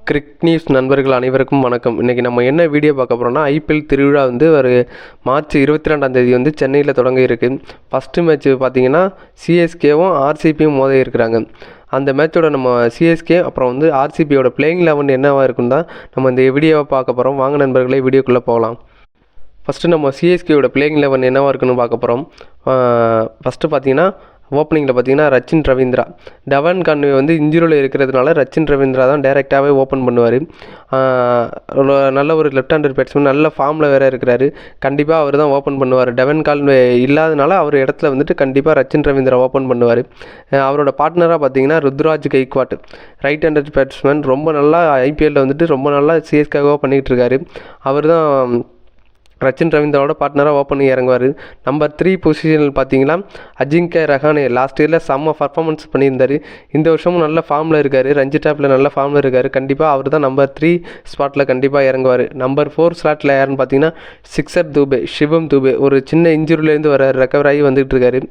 கிரிக் news நண்பர்கள் அனைவருக்கும் வணக்கம். இன்றைக்கி நம்ம என்ன வீடியோ பார்க்க போகிறோம்னா, ஐபிஎல் திருவிழா ஒரு மார்ச் 22ஆம் தேதி சென்னையில் தொடங்க இருக்குது. ஃபஸ்ட்டு மேட்ச் பார்த்திங்கன்னா சிஎஸ்கேவும் ஆர்சிபியும் மோத இருக்கிறாங்க. அந்த மேட்சோட நம்ம சிஎஸ்கே அப்புறம் ஆர்சிபியோட பிளேயிங் 11 என்னவாக இருக்குன்னு தான் நம்ம இந்த வீடியோவை பார்க்க போகிறோம். வாங்க நண்பர்களே, வீடியோக்குள்ளே போகலாம். ஃபஸ்ட்டு நம்ம சிஎஸ்கேயோட பிளேயிங் 11 என்னவாக இருக்குன்னு பார்க்க போகிறோம். ஃபஸ்ட்டு பார்த்திங்கன்னா ஓப்பனிங்கில் பார்த்தீங்கன்னா ரச்சின் ரவீந்திரா, டெவான் கான்வே இன்ஜுரியில் இருக்கிறதுனால ரச்சின் ரவீந்திரா தான் டைரெக்டாகவே ஓப்பன் பண்ணுவார். நல்ல ஒரு லெஃப்ட் ஹேண்டர் பேட்ஸ்மேன், நல்ல ஃபார்மில் வேறு இருக்கிறாரு. கண்டிப்பாக அவர் தான் ஓப்பன் பண்ணுவார். டெவான் கான்வே இல்லாதனால அவர் இடத்துல கண்டிப்பாக ரச்சின் ரவீந்திரா ஓப்பன் பண்ணுவார். அவரோட பார்ட்னராக பார்த்தீங்கன்னா Ruturaj Gaikwad, right hander batsman, ரொம்ப நல்லா ஐபிஎல்லில் ரொம்ப நல்லா சிஎஸ்கேவாக பண்ணிகிட்டு இருக்காரு. அவர் தான் ரச்சின் ரவீந்திராவோட பார்ட்னராக ஓப்பன் இறங்குவார். நம்பர் 3 பொசிஷனில் பார்த்தீங்கன்னா அஜிங்கே ரஹானே, லாஸ்ட் இயரில் செம்ம பர்ஃபார்மன்ஸ் பண்ணியிருந்தார். இந்த வருஷமும் நல்ல ஃபார்மில் இருக்கார், ரஞ்சி டாப்பில் நல்ல ஃபார்மில் இருக்கார். கண்டிப்பாக அவர் தான் நம்பர் 3 ஸ்பாட்டில் கண்டிப்பாக இறங்குவார். நம்பர் 4 ஸ்லாட்டில் யாருன்னு பார்த்தீங்கன்னா சிக்ஸர் தூபே, சிவம் தூபே, ஒரு சின்ன இன்ஜுரியிலேருந்து ரெக்கவர் ஆகி வந்துகிட்டு இருக்காரு.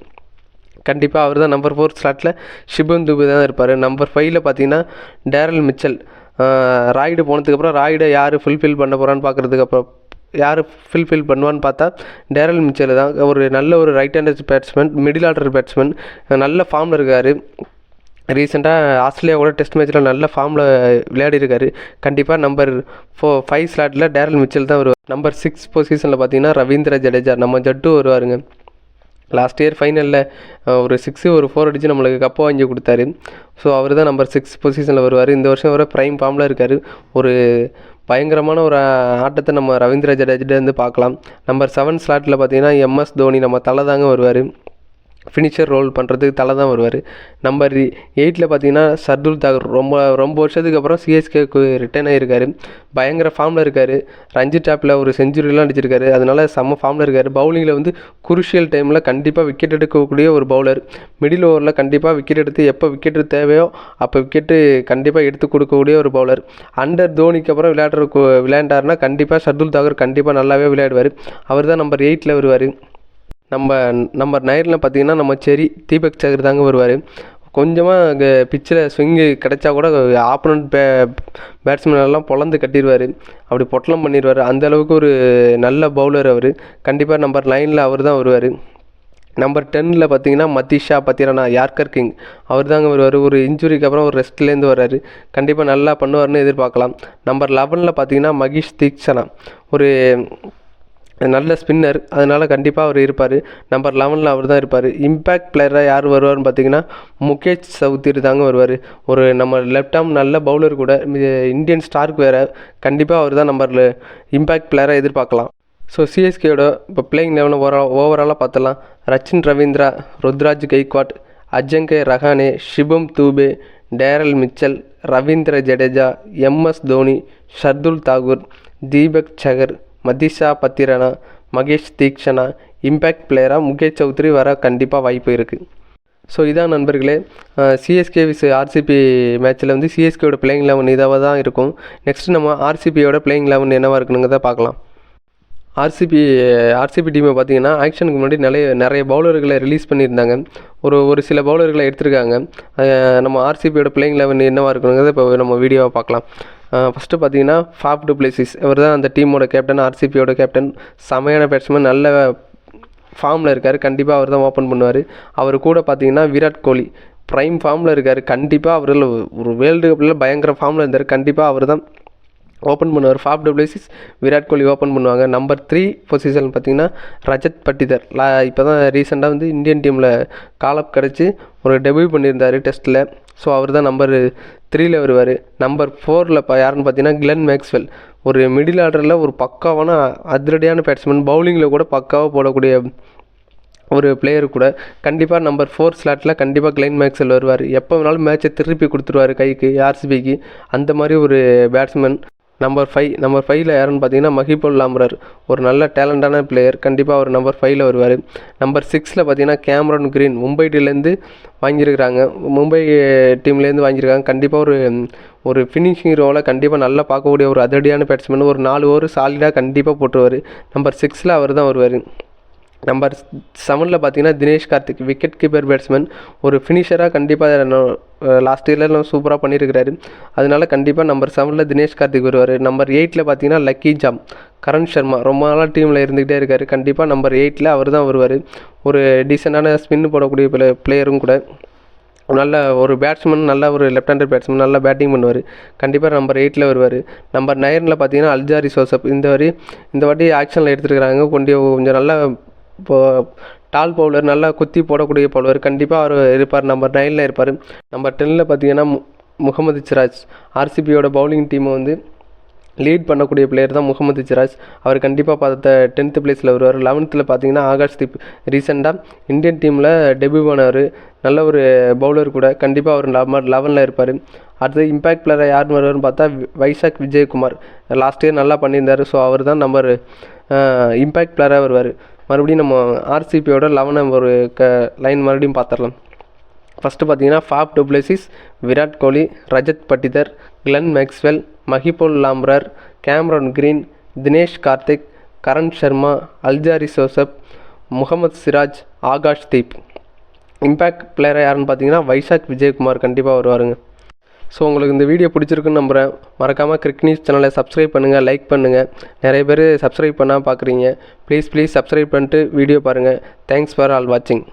கண்டிப்பாக அவர் தான் நம்பர் 4 ஸ்லாட்டில் சிவம் தூபே தான் இருப்பார். நம்பர் 5ல் பார்த்தீங்கன்னா டேரல் மிச்சல், ராய்டு போனதுக்கப்புறம் ராய்டை யார் ஃபுல்ஃபில் பண்ண போகிறான்னு பார்க்குறதுக்கப்புறம் யார் ஃபுல்ஃபில் பண்ணுவான்னு பார்த்தா டேரல் மிச்சல் தான். ஒரு நல்ல ஒரு right hander batsman, middle order batsman, நல்ல ஃபார்மில் இருக்கார். ரீசெண்டாக ஆஸ்திரேலியாவோட டெஸ்ட் மேட்ச்சில் நல்ல ஃபார்மில் விளையாடி இருக்கார். கண்டிப்பாக நம்பர் 5 ஸ்லாட்டில் டேரல் மிச்சல் தான் வருவார். நம்பர் 6 பொசிஷனில் பார்த்தீங்கன்னா ரவீந்திர ஜடேஜா, நம்ம ஜட்டு வருவாருங்க. லாஸ்ட் இயர் ஃபைனலில் ஒரு 6 ஒரு 4 அடித்து நம்மளுக்கு கப்பை வாங்கி கொடுத்தாரு. ஸோ அவர் தான் நம்பர் 6 பொசிஷனில் வருவார். இந்த வருஷம் வர ப்ரைம் ஃபார்மில் இருக்கார். ஒரு பயங்கரமான ஒரு ஆட்டத்தை நம்ம ரவீந்திர ஜடேஜா பார்க்கலாம். நம்பர் 7 ஸ்லாட்டில் பார்த்தீங்கன்னா எம்எஸ் தோனி, நம்ம தலை தாங்க வருவார். ஃபினிஷர் ரோல் பண்ணுறதுக்கு தலை தான் வருவார். நம்பர் 8ல் பார்த்தீங்கன்னா சர்துல் தாகூர், ரொம்ப வருஷத்துக்கு அப்புறம் சிஎஸ்கேக்கு ரிட்டர்ன் ஆகியிருக்காரு. பயங்கர ஃபார்மில் இருக்கார். ரஞ்சி டாப்பில் ஒரு செஞ்சுரியெலாம் அடிச்சிருக்காரு. அதனால் செம்ம ஃபார்மில் இருக்கார். பவுலிங்கில் குருஷியல் டைமில் கண்டிப்பாக விக்கெட் எடுக்கக்கூடிய ஒரு பவுலர். மிடில் ஓவரில் கண்டிப்பாக விக்கெட் எடுத்து எப்போ விக்கெட் தேவையோ அப்போ விக்கெட்டு கண்டிப்பாக எடுத்து கொடுக்கக்கூடிய ஒரு பவுலர். அண்டர் தோனிக்கு அப்புறம் விளையாண்டாருன்னா கண்டிப்பாக சர்துல் தாகூர் கண்டிப்பாக நல்லாவே விளையாடுவார். அவர் தான் நம்பர் 8ல் வருவார். நம்பர் 9ல் பார்த்தீங்கன்னா நம்ம தீபக் சகர் தாங்க வருவார். கொஞ்சமாக பிச்சில் ஸ்விங்கு கிடைச்சா கூட ஆப்போனண்ட் பேட்ஸ்மேனெல்லாம் பொழந்து கட்டிடுவார், அப்படி பொட்டலம் பண்ணிடுவார். அந்தளவுக்கு ஒரு நல்ல பவுலர் அவர். கண்டிப்பாக நம்பர் 9ல் அவர் தான் வருவார். நம்பர் 10ல் பார்த்தீங்கன்னா மதிஷா பத்திரனா, யார்கர் கிங், அவர் தாங்க வருவார். ஒரு இன்ஜுரிக்கு அப்புறம் ஒரு ரெஸ்ட்லேருந்து வர்றாரு. கண்டிப்பாக நல்லா பண்ணுவார்னு எதிர்பார்க்கலாம். நம்பர் 11ல் பார்த்தீங்கன்னா மகேஷ் தீக்ஷனா, ஒரு நல்ல ஸ்பின்னர், அதனால் கண்டிப்பாக அவர் இருப்பார். நம்பர் 11ல் அவர் தான் இருப்பார். இம்பேக்ட் பிளேயராக யார் வருவார்னு பார்த்தீங்கன்னா முகேஷ் சௌத்ரி தாங்க வருவார். ஒரு நம்ம லெஃப்ட் ஆர்ம் நல்ல பவுலர் கூட, இந்தியன் ஸ்டார்க் வேறு. கண்டிப்பாக அவர் தான் நம்பர் இம்பேக்ட் பிளேயராக எதிர்பார்க்கலாம். ஸோ சிஎஸ்கேயோட இப்போ பிளேயிங் 11 ஓவராலாக பார்த்தலாம். Rachin Ravindra, Ruturaj Gaikwad, Ajinkya Rahane, Shivam Dube, Daryl Mitchell, Ravindra Jadeja, MS Dhoni, Shardul Thakur, Deepak Chahar, Matheesha Pathirana, Maheesh Theekshana, impact பிளேயராக முகேஷ் சௌத்ரி வர கண்டிப்பாக வாய்ப்பு இருக்குது. ஸோ இதான் நண்பர்களே, சிஎஸ்கே விஸ் ஆர்சிபி மேட்ச்சில் சிஎஸ்கேயோட பிளேயிங் 11 இதாக தான் இருக்கும். நெக்ஸ்ட்டு நம்ம ஆர்சிபியோட பிளேயிங் 11 என்னவாக இருக்குனுங்கிறத பார்க்கலாம். ஆர்சிபி டீமை பார்த்தீங்கன்னா ஆக்ஷனுக்கு முன்னாடி நிறைய பவுலர்களை ரிலீஸ் பண்ணியிருந்தாங்க. ஒரு சில பவுலர்களை எடுத்திருக்காங்க. நம்ம ஆர்சிபியோட பிளேயிங் 11 என்னவாக இருக்கணுங்கிறத இப்போ நம்ம வீடியோவை பார்க்கலாம். ஃபஸ்ட்டு பார்த்தீங்கன்னா ஃபாஃப் டு பிளேசிஸ், அவர் தான் அந்த டீமோட கேப்டன், ஆர்சிபியோட கேப்டன். செமையான பேட்ஸ்மேன், நல்ல ஃபார்மில் இருக்கார். கண்டிப்பாக அவர் தான் ஓப்பன் பண்ணுவார். அவர் கூட பார்த்தீங்கன்னா விராட் கோலி, ப்ரைம் ஃபார்மில் இருக்கார். கண்டிப்பாக அவரில் ஒரு வேர்ல்டு கப்பில் பயங்கர ஃபார்மில் இருந்தார். கண்டிப்பாக அவர் தான் ஓப்பன் பண்ணுவார். Faf to Plessis Virat Kohli open பண்ணுவாங்க. நம்பர் 3 பொசிஷன் பார்த்தீங்கன்னா ரஜத் பட்டிதர், இப்போ தான் ரீசெண்டாக இந்தியன் டீமில் காலப் கிடச்சி ஒரு டெபியூ பண்ணியிருந்தார் டெஸ்ட்டில். ஸோ அவர் தான் நம்பர் 3ல் வருவார். நம்பர் 4ல் யாருன்னு பார்த்தீங்கன்னா கிளென் மேக்ஸ்வெல், ஒரு மிடில் ஆர்டரில் ஒரு பக்காவான அதிரடியான பேட்ஸ்மேன், பவுலிங்கில் கூட பக்காவாக போடக்கூடிய ஒரு பிளேயர் கூட. கண்டிப்பாக நம்பர் 4 ஸ்லாட்டில் கண்டிப்பாக கிளென் மேக்ஸ்வெல் வருவார். எப்போ வேணாலும் மேட்சை திருப்பி கொடுத்துருவார் கைக்கு, ஆர்சிபிக்கு, அந்த மாதிரி ஒரு பேட்ஸ்மேன். நம்பர் 5ல் யாருன்னு பார்த்தீங்கன்னா மஹிபுல் லாம்ரர், ஒரு நல்ல டேலண்டான பிளேயர். கண்டிப்பாக அவர் நம்பர் 5ல் வருவார். நம்பர் 6ல் பார்த்தீங்கன்னா கேமரன் கிரீன், மும்பை டீம்லேருந்து வாங்கியிருக்கிறாங்க. மும்பை டீம்லேருந்து வாங்கியிருக்காங்க. கண்டிப்பாக ஒரு ஃபினிஷிங் ரோலை கண்டிப்பாக நல்லா பார்க்கக்கூடிய ஒரு அதிரடியான பேட்ஸ்மேன். ஒரு 4 ஓவர் சாலிடாக கண்டிப்பாக போட்டுருவார். நம்பர் 6ல் அவர் தான் வருவார். நம்பர் 7 பார்த்தீங்கன்னா Dinesh Karthik, wicket keeper batsman. ஒரு ஃபினிஷராக கண்டிப்பாக லாஸ்ட் இயரில் சூப்பராக பண்ணியிருக்கிறாரு. அதனால கண்டிப்பாக நம்பர் 7 தினேஷ் கார்த்திக் வருவார். நம்பர் 8 பார்த்தீங்கன்னா லக்கி ஜாம், கரண் சர்மா ரொம்ப நாளாக டீமில் இருந்துக்கிட்டே இருக்கார். கண்டிப்பாக நம்பர் 8 அவர் தான் வருவார். ஒரு டீசெண்டான ஸ்பின் போடக்கூடிய பிளேயரும் கூட. நல்ல ஒரு பேட்ஸ்மேன், நல்ல ஒரு லெஃப்ட் ஹேண்டர் பேட்ஸ்மேன், நல்லா பேட்டிங் பண்ணுவார். கண்டிப்பாக நம்பர் 8 வருவார். நம்பர் 9 பார்த்தீங்கன்னா அல்ஜாரி ஜோசப். இந்த வாட்டி ஆக்ஷனில் எடுத்துருக்கிறாங்க. கொஞ்சம் நல்லா இப்போது டால் பவுலர், நல்லா குத்தி போடக்கூடிய பவுலர். கண்டிப்பாக அவர் இருப்பார், நம்பர் 9 இருப்பார். நம்பர் 10 பார்த்தீங்கன்னா முகமது சிராஜ். ஆர்சிபியோட பவுலிங் டீமை லீட் பண்ணக்கூடிய பிளேயர் தான் முகமது சிராஜ். அவர் கண்டிப்பாக 10th பிளேஸில் வருவார். 11th பார்த்தீங்கன்னா ஆகாஷ்தீப், ரீசெண்டாக இந்தியன் டீமில் டெபியூ பண்ணவர், நல்ல ஒரு பவுலர் கூட. கண்டிப்பாக அவர் நம்பர் 11 இருப்பார். அடுத்து இம்பேக்ட் பிளேயர் யார் வருவார்னு பார்த்தா வைசாக் விஜயகுமார். லாஸ்ட் இயர் நல்லா பண்ணியிருந்தார். ஸோ அவர் தான் நம்பர் இம்பேக்ட் பிளேயராக வருவார். மறுபடியும் நம்ம ஆர்சிபியோட 11 ஒரு லைன் மறுபடியும் பார்த்துடலாம். ஃபஸ்ட்டு பார்த்தீங்கன்னா Faf du Plessis, Virat Kohli, Rajat Patidar, Glenn Maxwell, Mahipal Lomror, Cameron Green, Dinesh Karthik, Karn Sharma, Alzarri Joseph, Mohammed Siraj, Akashdeep. Impact பிளேயராக யாருன்னு பார்த்தீங்கன்னா வைசாக் விஜயகுமார் கண்டிப்பாக வருவாருங்க. ஸோ உங்களுக்கு இந்த வீடியோ பிடிச்சிருக்குன்னு நம்புகிறேன். மறக்காமல் கிரிக் நியூஸ் சேனலை சப்ஸ்கிரைப் பண்ணுங்கள், லைக் பண்ணுங்கள். நிறைய பேர் சப்ஸ்கிரைப் பண்ணால் பார்க்குறீங்க. ப்ளீஸ் சப்ஸ்கிரைப் பண்ணிட்டு வீடியோ பாருங்கள். தேங்க்ஸ் ஃபார் ஆல் வாட்சிங்.